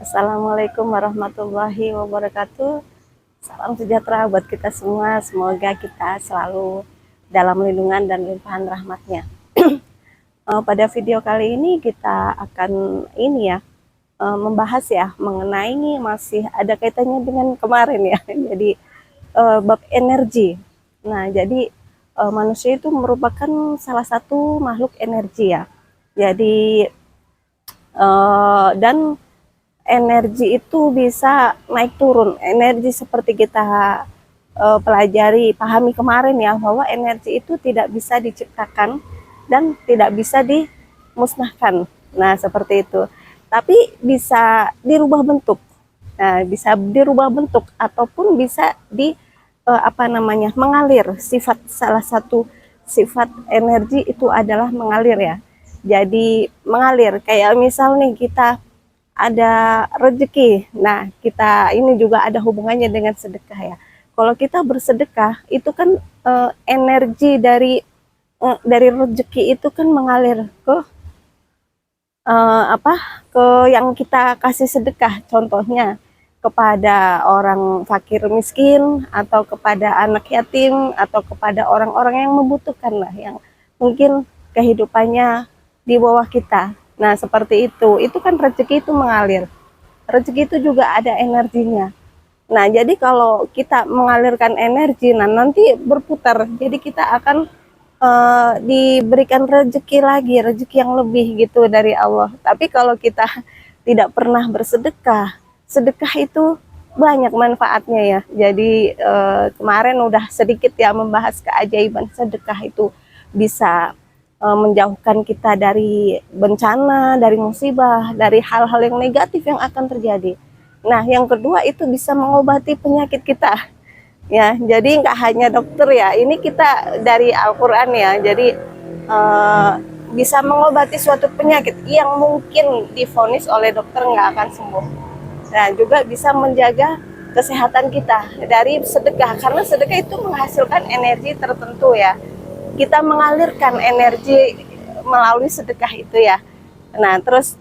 Assalamualaikum warahmatullahi wabarakatuh. Salam sejahtera buat kita semua. Semoga kita selalu dalam lindungan dan limpahan rahmatnya. Pada video kali ini kita akan membahas ya mengenai ini masih ada kaitannya dengan kemarin ya. Jadi bab energi. Nah, jadi manusia itu merupakan salah satu makhluk energi ya. Jadi dan energi itu bisa naik turun. Energi seperti kita pelajari, pahami kemarin ya, bahwa energi itu tidak bisa diciptakan dan tidak bisa dimusnahkan. Nah, seperti itu. Tapi bisa dirubah bentuk. Nah, bisa dirubah bentuk ataupun bisa mengalir. Salah satu sifat energi itu adalah mengalir ya. Jadi mengalir kayak misal nih kita ada rezeki. Nah, kita ini juga ada hubungannya dengan sedekah ya. Kalau kita bersedekah itu kan energi dari rezeki itu kan mengalir ke ke yang kita kasih sedekah. Contohnya kepada orang fakir miskin atau kepada anak yatim atau kepada orang-orang yang membutuhkan lah, yang mungkin kehidupannya di bawah kita. Nah, seperti itu kan rezeki itu mengalir. Rezeki itu juga ada energinya. Nah, jadi kalau kita mengalirkan energi, nah nanti berputar. Jadi kita akan diberikan rezeki lagi, rezeki yang lebih gitu dari Allah. Tapi kalau kita tidak pernah bersedekah, sedekah itu banyak manfaatnya ya. Jadi kemarin udah sedikit ya membahas keajaiban sedekah itu bisa menjauhkan kita dari bencana, dari musibah, dari hal-hal yang negatif yang akan terjadi. Nah, yang kedua itu bisa mengobati penyakit kita. Ya, jadi nggak hanya dokter ya, ini kita dari Al-Quran ya, jadi bisa mengobati suatu penyakit yang mungkin divonis oleh dokter nggak akan sembuh. Nah, juga bisa menjaga kesehatan kita dari sedekah, karena sedekah itu menghasilkan energi tertentu ya. Kita mengalirkan energi melalui sedekah itu ya. Nah, terus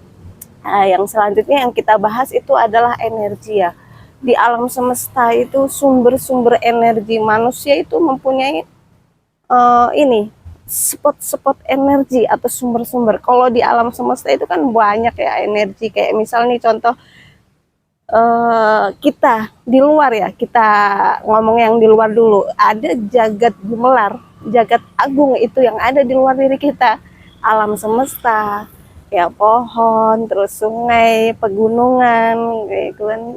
yang selanjutnya yang kita bahas itu adalah energi ya. Di alam semesta itu sumber-sumber energi, manusia itu mempunyai spot-spot energi atau sumber-sumber. Kalau di alam semesta itu kan banyak ya energi, kayak misalnya contoh kita di luar ya, kita ngomong yang di luar dulu, ada jagat gumelar, jagat agung itu yang ada di luar diri kita, alam semesta ya, pohon, terus sungai, pegunungan,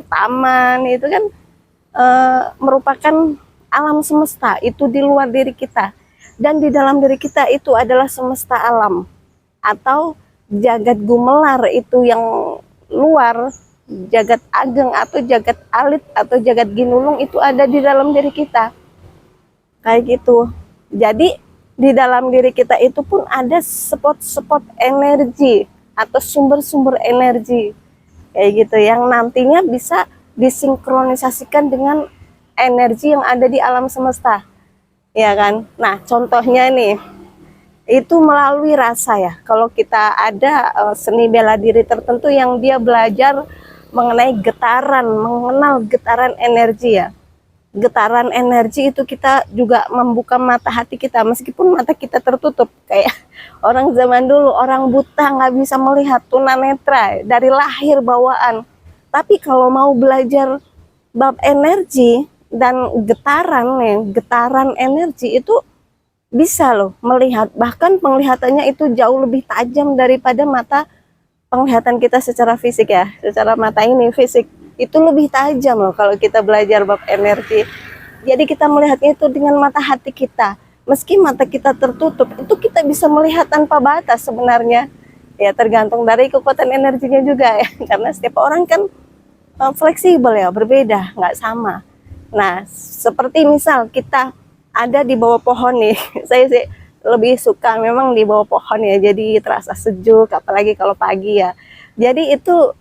taman, itu kan merupakan alam semesta, itu di luar diri kita. Dan di dalam diri kita itu adalah semesta alam, atau jagat gumelar itu yang luar, jagat ageng atau jagat alit atau jagat ginulung itu ada di dalam diri kita. Kayak gitu. Jadi di dalam diri kita itu pun ada spot-spot energi atau sumber-sumber energi kayak gitu, yang nantinya bisa disinkronisasikan dengan energi yang ada di alam semesta, ya kan. Nah, contohnya nih, itu melalui rasa ya. Kalau kita ada seni bela diri tertentu yang dia belajar mengenai getaran, mengenal getaran energi ya. Getaran energi itu kita juga membuka mata hati kita, meskipun mata kita tertutup kayak orang zaman dulu, orang buta nggak bisa melihat, tunanetra dari lahir bawaan. Tapi kalau mau belajar bab energi dan getaran energi itu bisa loh melihat, bahkan penglihatannya itu jauh lebih tajam daripada mata penglihatan kita secara fisik ya, secara mata ini fisik itu lebih tajam loh kalau kita belajar bab energi. Jadi kita melihatnya itu dengan mata hati kita. Meski mata kita tertutup, itu kita bisa melihat tanpa batas sebenarnya. Ya, tergantung dari kekuatan energinya juga ya. Karena setiap orang kan fleksibel ya, berbeda, nggak sama. Nah, seperti misal kita ada di bawah pohon nih. Saya sih lebih suka memang di bawah pohon ya, jadi terasa sejuk, apalagi kalau pagi ya. Jadi itu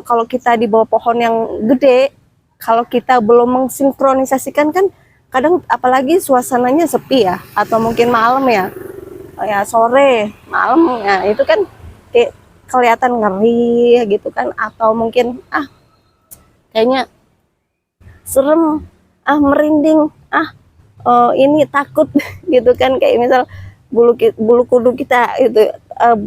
kalau kita di bawah pohon yang gede, kalau kita belum mensinkronisasikan kan kadang, apalagi suasananya sepi ya, atau mungkin malam ya, sore, malam ya, itu kan kelihatan ngeri gitu kan, atau mungkin kayaknya serem, merinding, ini takut gitu kan, kayak misal bulu kuduk kita itu,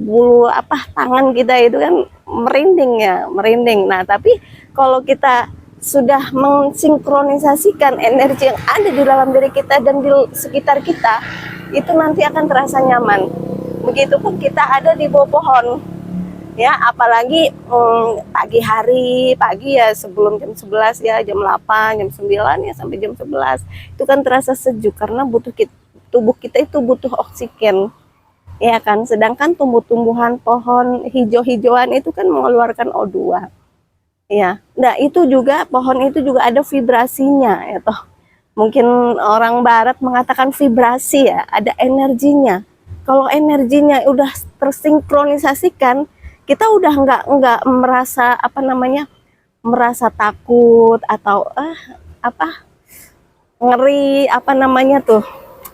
bulu tangan kita itu kan merinding ya, merinding. Nah, tapi kalau kita sudah mensinkronisasikan energi yang ada di dalam diri kita dan di sekitar kita, itu nanti akan terasa nyaman. Begitupun kita ada di bawah pohon ya, apalagi pagi hari, pagi ya sebelum jam 11 ya, jam 8, jam 9 ya sampai jam 11, itu kan terasa sejuk karena tubuh kita itu butuh oksigen ya kan. Sedangkan tumbuh-tumbuhan, pohon hijau-hijauan itu kan mengeluarkan O2 ya. Nah, itu juga pohon itu juga ada vibrasinya ya toh. Mungkin orang barat mengatakan vibrasi ya, ada energinya. Kalau energinya udah tersinkronisasikan, kita udah nggak merasa merasa takut atau ngeri,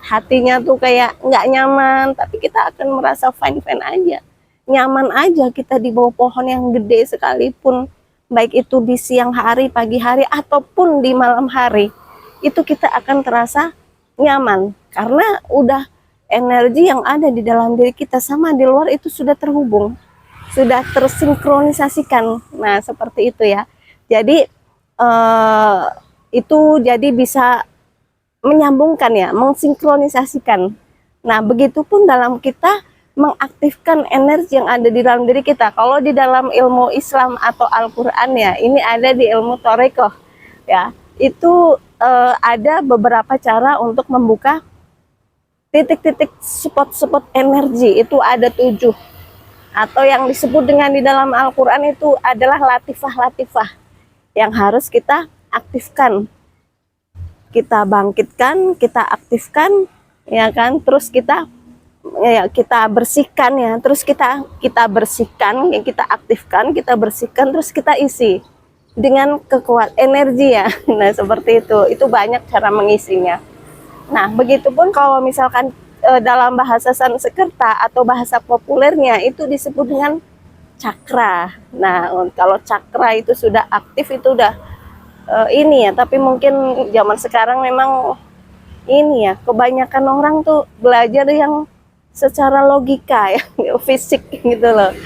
hatinya tuh kayak nggak nyaman, tapi kita akan merasa fine aja, nyaman aja kita di bawah pohon yang gede sekalipun, baik itu di siang hari, pagi hari, ataupun di malam hari, itu kita akan terasa nyaman karena udah energi yang ada di dalam diri kita sama di luar itu sudah terhubung, sudah tersinkronisasikan. Nah, seperti itu ya. Jadi itu jadi bisa menyambungkan ya, mensinkronisasikan. Nah, begitupun dalam kita mengaktifkan energi yang ada di dalam diri kita. Kalau di dalam ilmu Islam atau Al-Quran ya, ini ada di ilmu Thorekoh ya, itu ada beberapa cara untuk membuka titik-titik spot-spot energi, itu ada 7, atau yang disebut dengan di dalam Al-Quran itu adalah latifah-latifah yang harus kita aktifkan, kita bangkitkan, kita aktifkan ya kan, terus kita bersihkan ya, terus kita bersihkan, kita aktifkan, kita bersihkan, terus kita isi dengan kekuatan energi ya. Nah, seperti itu banyak cara mengisinya. Nah, begitupun kalau misalkan dalam bahasa Sanskerta atau bahasa populernya itu disebut dengan cakra. Nah, kalau cakra itu sudah aktif, itu udah ini ya, tapi mungkin zaman sekarang memang ini ya, kebanyakan orang tuh belajar yang secara logika ya, fisik gitu loh.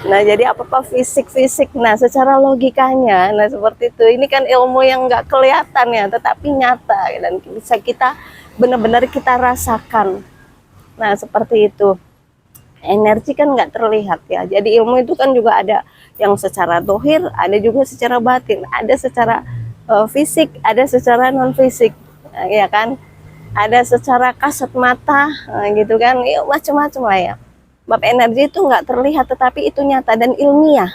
Nah, jadi apa-apa fisik. Nah, secara logikanya, nah seperti itu. Ini kan ilmu yang nggak kelihatan ya, tetapi nyata dan bisa kita benar-benar kita rasakan. Nah, seperti itu. Energi kan nggak terlihat ya. Jadi ilmu itu kan juga ada yang secara dohir, ada juga secara batin, ada secara fisik, ada secara non fisik, ya kan? Ada secara kasat mata, gitu kan? Ya, macam-macam lah ya. Bab energi itu nggak terlihat, tetapi itu nyata dan ilmiah,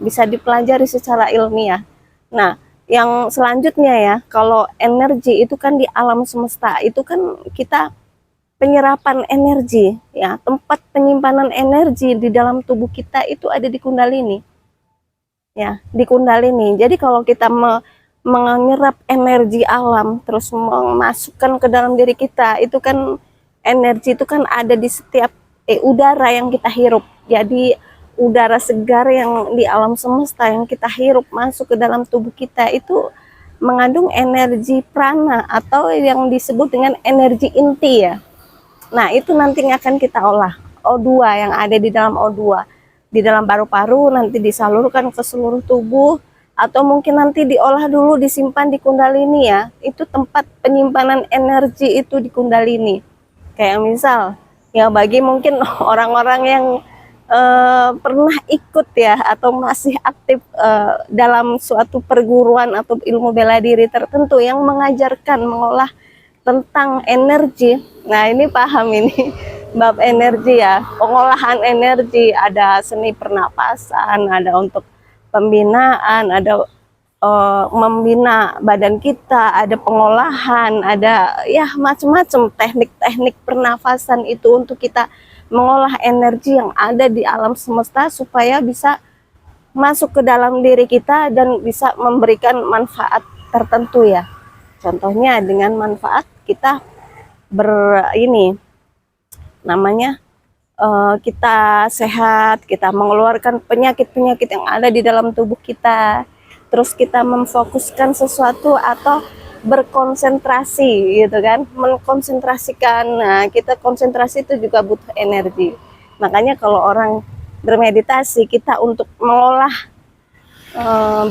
bisa dipelajari secara ilmiah. Nah, yang selanjutnya ya, kalau energi itu kan di alam semesta, itu kan kita penyerapan energi ya, tempat penyimpanan energi di dalam tubuh kita itu ada di Kundalini ya, di Kundalini. Jadi kalau kita menyerap energi alam terus memasukkan ke dalam diri kita, itu kan energi itu kan ada di setiap udara yang kita hirup. Jadi udara segar yang di alam semesta yang kita hirup masuk ke dalam tubuh kita itu mengandung energi prana atau yang disebut dengan energi inti ya. Nah, itu nanti akan kita olah, O2 yang ada di dalam O2 di dalam paru-paru nanti disalurkan ke seluruh tubuh, atau mungkin nanti diolah dulu, disimpan di Kundalini ya. Itu tempat penyimpanan energi itu di Kundalini. Kayak misal ya, bagi mungkin orang-orang yang pernah ikut ya atau masih aktif dalam suatu perguruan atau ilmu bela diri tertentu yang mengajarkan mengolah tentang energi. Nah, ini paham ini bab energi ya, pengolahan energi, ada seni pernapasan, ada untuk pembinaan, ada membina badan kita, ada pengolahan, ada ya macam-macam teknik-teknik pernafasan itu untuk kita mengolah energi yang ada di alam semesta supaya bisa masuk ke dalam diri kita dan bisa memberikan manfaat tertentu ya. Contohnya dengan manfaat kita namanya kita sehat, kita mengeluarkan penyakit-penyakit yang ada di dalam tubuh kita. Terus kita memfokuskan sesuatu atau berkonsentrasi gitu kan, mengkonsentrasikan. Nah, kita konsentrasi itu juga butuh energi. Makanya kalau orang bermeditasi, kita untuk mengolah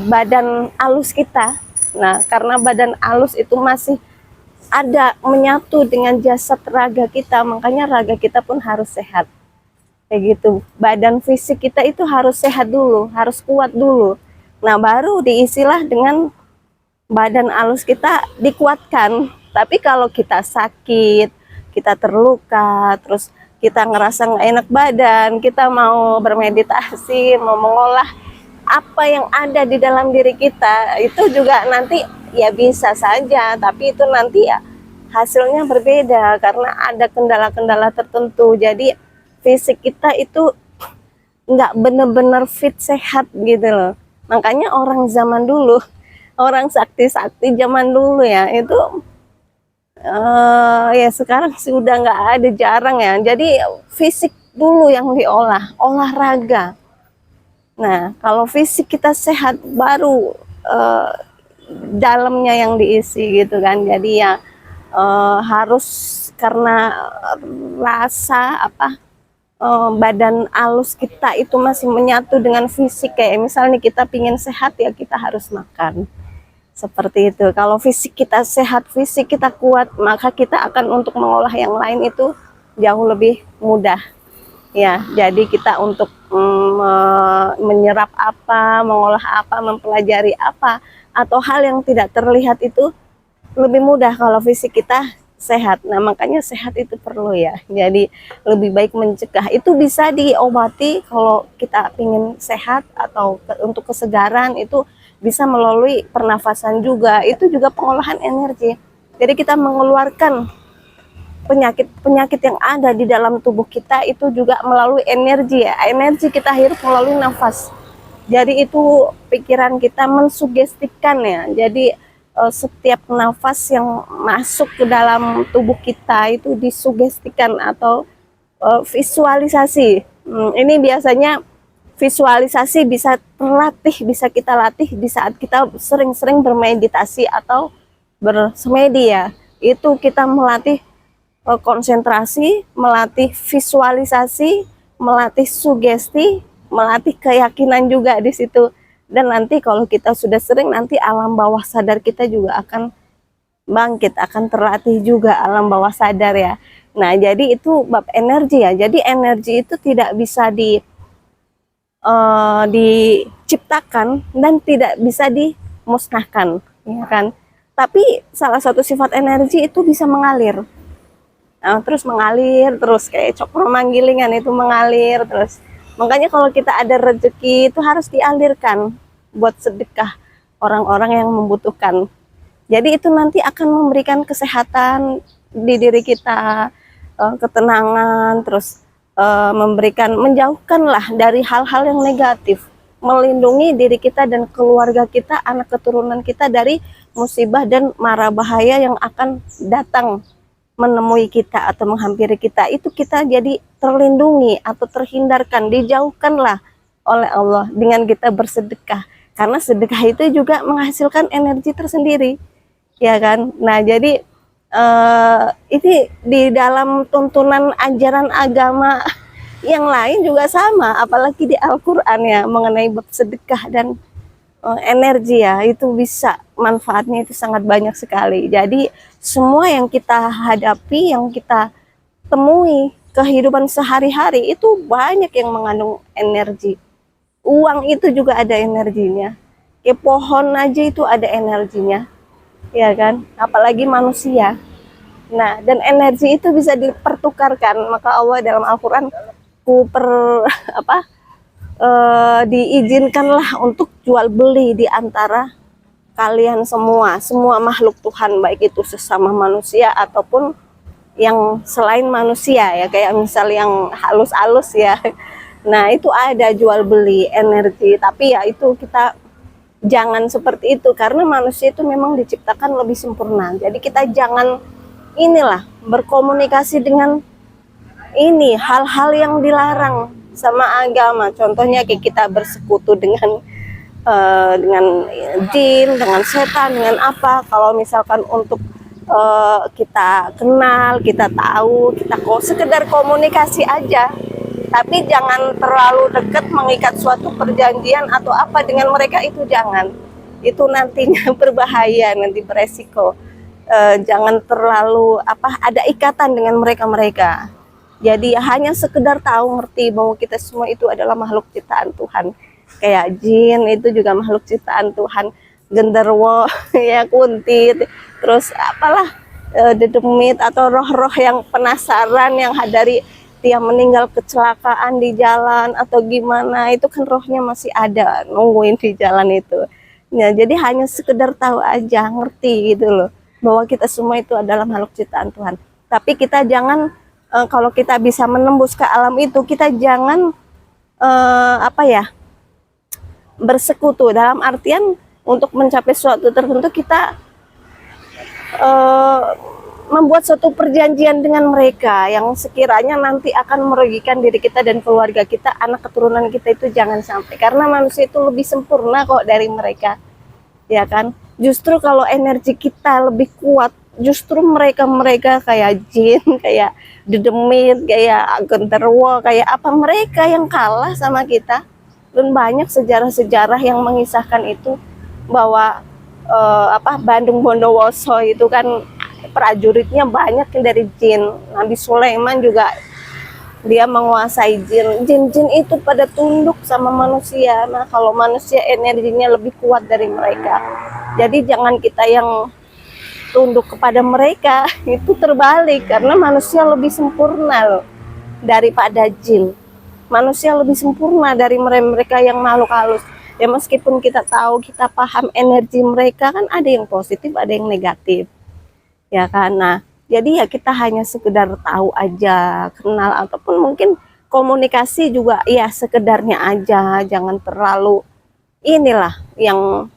badan alus kita. Nah, karena badan alus itu masih ada menyatu dengan jasad raga kita, makanya raga kita pun harus sehat. Kayak gitu. Badan fisik kita itu harus sehat dulu, harus kuat dulu. Nah, baru diisilah dengan badan alus kita dikuatkan. Tapi kalau kita sakit, kita terluka, terus kita ngerasa nggak enak badan, kita mau bermeditasi, mau mengolah apa yang ada di dalam diri kita, itu juga nanti ya bisa saja, tapi itu nanti ya hasilnya berbeda karena ada kendala-kendala tertentu. Jadi fisik kita itu nggak benar-benar fit sehat gitu loh. Makanya orang zaman dulu, orang sakti-sakti zaman dulu ya itu ya sekarang sih udah nggak ada, jarang ya. Jadi fisik dulu yang diolah, olahraga. Nah, kalau fisik kita sehat baru dalamnya yang diisi gitu kan. Jadi ya harus karena rasa apa badan alus kita itu masih menyatu dengan fisik. Kayak misalnya kita pingin sehat ya kita harus makan. Seperti itu. Kalau fisik kita sehat, fisik kita kuat, maka kita akan untuk mengolah yang lain itu jauh lebih mudah. Ya, jadi kita untuk menyerap apa, mengolah apa, mempelajari apa, atau hal yang tidak terlihat itu lebih mudah kalau fisik kita sehat. Nah, makanya sehat itu perlu ya. Jadi lebih baik mencegah. Itu bisa diobati kalau kita ingin sehat atau untuk kesegaran, itu bisa melalui pernafasan juga. Itu juga pengolahan energi. Jadi kita mengeluarkan penyakit-penyakit yang ada di dalam tubuh kita itu juga melalui energi ya. Energi kita hirup melalui nafas. Jadi itu pikiran kita mensugestikan ya. Jadi setiap nafas yang masuk ke dalam tubuh kita itu disugestikan atau visualisasi. Ini biasanya visualisasi bisa terlatih, bisa kita latih di saat kita sering-sering bermeditasi atau bersemedi ya. Itu kita melatih konsentrasi, melatih visualisasi, melatih sugesti, melatih keyakinan juga di situ. Dan nanti kalau kita sudah sering, nanti alam bawah sadar kita juga akan bangkit, akan terlatih juga alam bawah sadar ya. Nah, jadi itu bab energi ya. Jadi energi itu tidak bisa diciptakan dan tidak bisa dimusnahkan, ya kan? Tapi salah satu sifat energi itu bisa mengalir. Nah, terus mengalir terus kayak cokro manggilingan itu mengalir terus. Makanya kalau kita ada rezeki itu harus dialirkan buat sedekah orang-orang yang membutuhkan. Jadi itu nanti akan memberikan kesehatan di diri kita, ketenangan, terus menjauhkanlah dari hal-hal yang negatif, melindungi diri kita dan keluarga kita, anak keturunan kita dari musibah dan mara bahaya yang akan datang menemui kita atau menghampiri kita. Itu kita jadi terlindungi atau terhindarkan, dijauhkanlah oleh Allah dengan kita bersedekah. Karena sedekah itu juga menghasilkan energi tersendiri, ya kan? Nah, jadi ini di dalam tuntunan ajaran agama yang lain juga sama, apalagi di Al-Quran ya, mengenai bab sedekah dan energi ya, itu bisa manfaatnya itu sangat banyak sekali. Jadi semua yang kita hadapi, yang kita temui kehidupan sehari-hari itu banyak yang mengandung energi. Uang itu juga ada energinya, kayak pohon aja itu ada energinya, ya kan? Apalagi manusia. Nah, dan energi itu bisa dipertukarkan. Maka Allah dalam Al-Quran diizinkanlah untuk jual beli di antara kalian semua makhluk Tuhan, baik itu sesama manusia ataupun yang selain manusia ya, kayak misal yang halus-halus ya. Nah, itu ada jual beli energi, tapi ya itu kita jangan seperti itu karena manusia itu memang diciptakan lebih sempurna. Jadi kita jangan berkomunikasi dengan ini hal-hal yang dilarang sama agama. Contohnya kayak kita bersekutu dengan jin, dengan setan, dengan apa. Kalau misalkan untuk kita kenal, kita tahu, kita kok sekedar komunikasi aja, tapi jangan terlalu dekat mengikat suatu perjanjian atau apa dengan mereka, itu jangan. Itu nantinya berbahaya, nanti beresiko. Jangan terlalu ada ikatan dengan mereka. Jadi hanya sekedar tahu, ngerti bahwa kita semua itu adalah makhluk ciptaan Tuhan. Kayak jin itu juga makhluk ciptaan Tuhan, genderuwo ya, kuntit, terus dedemit atau roh-roh yang penasaran, yang dari dia meninggal kecelakaan di jalan atau gimana, itu kan rohnya masih ada nungguin di jalan itu. Ya, jadi hanya sekedar tahu aja, ngerti gitu loh, bahwa kita semua itu adalah makhluk ciptaan Tuhan. Tapi kita jangan kalau kita bisa menembus ke alam itu, kita jangan bersekutu, dalam artian untuk mencapai suatu tertentu kita membuat suatu perjanjian dengan mereka yang sekiranya nanti akan merugikan diri kita dan keluarga kita, anak keturunan kita, itu jangan sampai. Karena manusia itu lebih sempurna kok dari mereka, ya kan? Justru kalau energi kita lebih kuat, justru mereka kayak jin, kayak dedemit, kayak genderuwo, kayak apa, mereka yang kalah sama kita. Dan banyak sejarah-sejarah yang mengisahkan itu, bahwa Bandung Bondowoso itu kan prajuritnya banyak yang dari jin. Nabi Sulaiman juga dia menguasai jin. Jin-jin itu pada tunduk sama manusia. Nah, kalau manusia energinya lebih kuat dari mereka, jadi jangan kita yang tunduk kepada mereka, itu terbalik, karena manusia lebih sempurna loh daripada jin. Manusia lebih sempurna dari mereka yang makhluk halus. Ya meskipun kita tahu, kita paham energi mereka kan ada yang positif, ada yang negatif. Ya kan? Nah, jadi ya kita hanya sekedar tahu aja, kenal, ataupun mungkin komunikasi juga ya sekedarnya aja, jangan terlalu inilah yang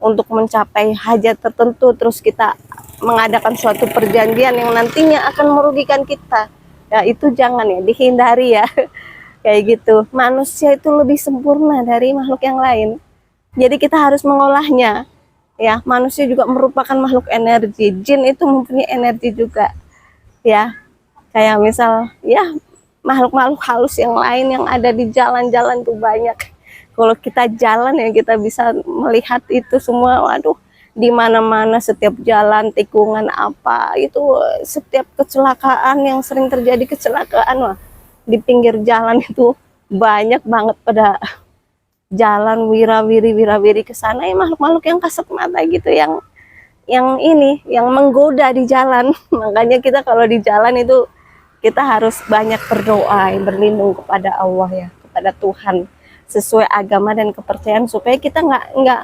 untuk mencapai hajat tertentu terus kita mengadakan suatu perjanjian yang nantinya akan merugikan kita. Ya itu jangan ya, dihindari ya. Kayak gitu. Manusia itu lebih sempurna dari makhluk yang lain. Jadi kita harus mengolahnya. Ya, manusia juga merupakan makhluk energi. Jin itu mempunyai energi juga. Ya. Kayak misal ya makhluk-makhluk halus yang lain yang ada di jalan-jalan tuh banyak. Kalau kita jalan ya kita bisa melihat itu semua. Waduh, di mana-mana setiap jalan, tikungan apa, itu setiap kecelakaan yang sering terjadi kecelakaan di pinggir jalan itu banyak banget pada jalan wirawiri ke sana, ya makhluk-makhluk yang kasat mata gitu, yang menggoda di jalan. Makanya kita kalau di jalan itu kita harus banyak berdoa, berlindung kepada Allah ya, kepada Tuhan sesuai agama dan kepercayaan, supaya kita nggak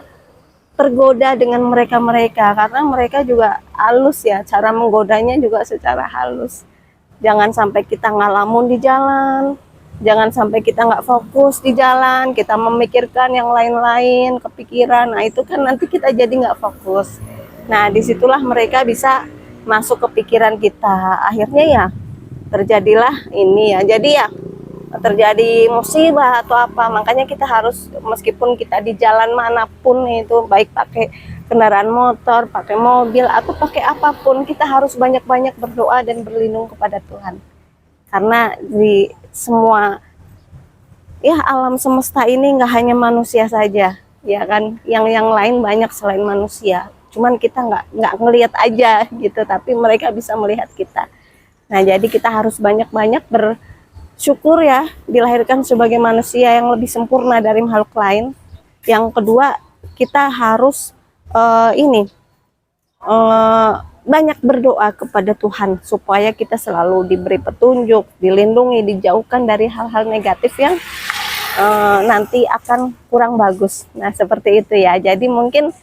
tergoda dengan mereka karena mereka juga halus ya, cara menggodanya juga secara halus. Jangan sampai kita ngalamun di jalan, jangan sampai kita nggak fokus di jalan, kita memikirkan yang lain-lain, kepikiran. Nah itu kan nanti kita jadi nggak fokus. Nah disitulah mereka bisa masuk ke pikiran kita. Akhirnya ya terjadilah ini ya. Jadi ya terjadi musibah atau apa. Makanya kita harus, meskipun kita di jalan manapun itu, baik pakai kendaraan motor, pakai mobil, atau pakai apapun, kita harus banyak-banyak berdoa dan berlindung kepada Tuhan. Karena di semua ya alam semesta ini nggak hanya manusia saja, ya kan, yang lain banyak selain manusia. Cuman kita nggak ngelihat aja gitu, tapi mereka bisa melihat kita. Nah jadi kita harus banyak-banyak bersyukur ya, dilahirkan sebagai manusia yang lebih sempurna dari makhluk lain. Yang kedua, kita harus banyak berdoa kepada Tuhan supaya kita selalu diberi petunjuk, dilindungi, dijauhkan dari hal-hal negatif yang nanti akan kurang bagus. Nah seperti itu ya. Jadi mungkin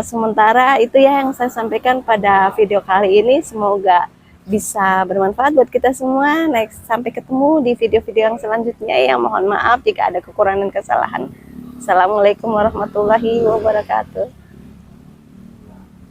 sementara itu ya yang saya sampaikan pada video kali ini. Semoga bisa bermanfaat buat kita semua. Next, sampai ketemu di video-video yang selanjutnya. Yang mohon maaf jika ada kekurangan kesalahan. Assalamualaikum warahmatullahi wabarakatuh.